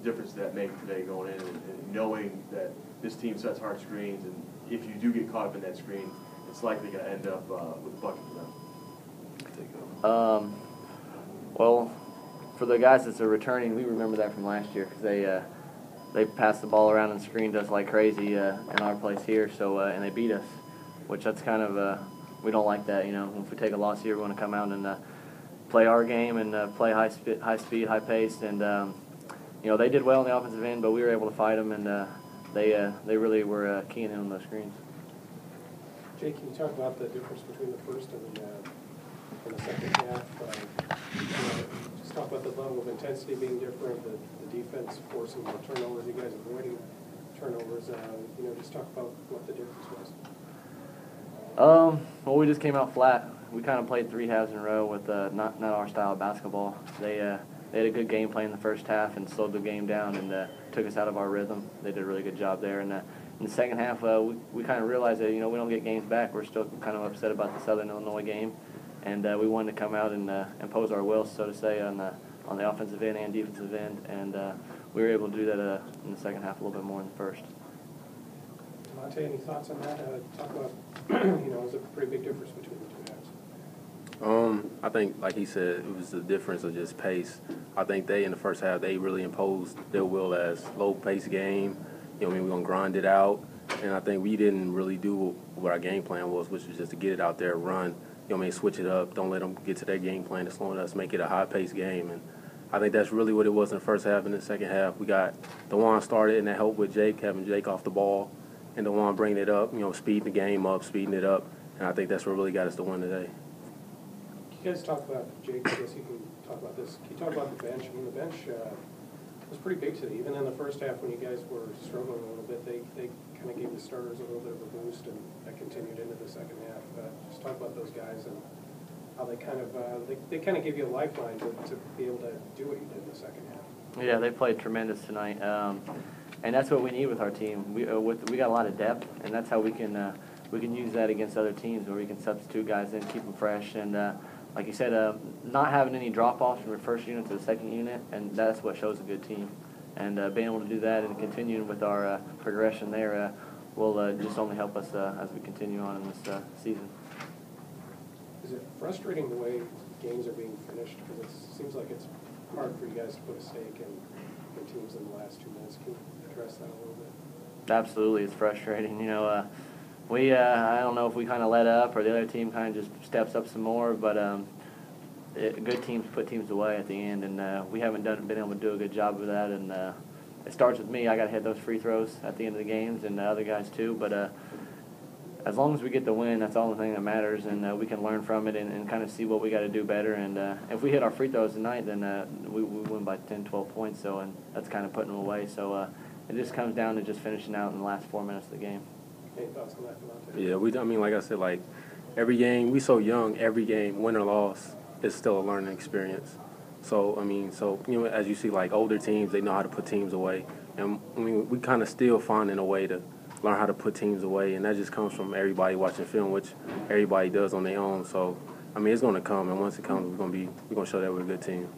difference did that make today going in and knowing that this team sets hard screens, and if you do get caught up in that screen, it's likely going to end up with a bucket for them? Well, for the guys that are returning, we remember that from last year because they passed the ball around and screened us like crazy in our place here. So and they beat us, which that's kind of we don't like that. You know, if we take a loss here, we want to come out and play our game and play high speed, high pace, and you know, they did well in the offensive end, but we were able to fight them, and they really were keying in on those screens. Jake, can you talk about the difference between the first and the second half? Just talk about the level of intensity being different, the defense forcing more turnovers, you guys avoiding turnovers. You know, just talk about what the difference was. Well, we just came out flat. We kind of played 3 halves in a row with not our style of basketball. They had a good game plan in the first half and slowed the game down and took us out of our rhythm. They did a really good job there. And in the second half, we kind of realized that, you know, we don't get games back. We're still kind of upset about the Southern Illinois game, and we wanted to come out and impose our will, so to say, on the offensive end and defensive end. And we were able to do that in the second half a little bit more than the first. Monte, any thoughts on that? Talk about, you know, it was a pretty big difference between the two halves. I think, like he said, it was the difference of just pace. I think in the first half, they really imposed their will as low-pace game. You know, I mean, we're going to grind it out. And I think we didn't really do what our game plan was, which was just to get it out there, run, you know, I mean, switch it up. Don't let them get to their game plan that's slowing us, make it a high-paced game. And I think that's really what it was in the first half. In the second half, we got DeJuan started, and that helped with Jake, having Jake off the ball, and DeJuan bringing it up, you know, speeding the game up, speeding it up. And I think that's what really got us to win today. You guys talk about, Jake, I guess you can talk about this. Can you talk about the bench? I mean, the bench was pretty big today. Even in the first half when you guys were struggling a little bit, they kind of gave the starters a little bit of a boost, and that continued into the second half. Just talk about those guys and how they kind of they kind of give you a lifeline to be able to do what you did in the second half. Yeah, they played tremendous tonight, and that's what we need with our team. We got a lot of depth, and that's how we can use that against other teams, where we can substitute guys in, keep them fresh, and like you said, not having any drop-offs from your first unit to the second unit, and that's what shows a good team. And being able to do that and continuing with our progression there will just only help us as we continue on in this season. Is it frustrating the way games are being finished? Because it seems like it's hard for you guys to put a stake in teams in the last 2 minutes. Can you address that a little bit? Absolutely, it's frustrating. You know, I don't know if we kind of let up or the other team kind of just steps up some more, but good teams put teams away at the end, and we haven't been able to do a good job of that. And it starts with me. I got to hit those free throws at the end of the games, and the other guys too. But as long as we get the win, that's all the thing that matters, and we can learn from it and kind of see what we got to do better. And if we hit our free throws tonight, then we win by 10, 12 points. So, and that's kind of putting them away. So it just comes down to just finishing out in the last 4 minutes of the game. Any thoughts on that, Monte? Yeah, I mean, like I said, like every game, we so young. Every game, win or loss, is still a learning experience. So I mean, you know, as you see, like older teams, they know how to put teams away, and I mean, we kind of still finding a way to learn how to put teams away, and that just comes from everybody watching film, which everybody does on their own. So I mean, it's going to come, and once it comes, we're going to show that we're a good team.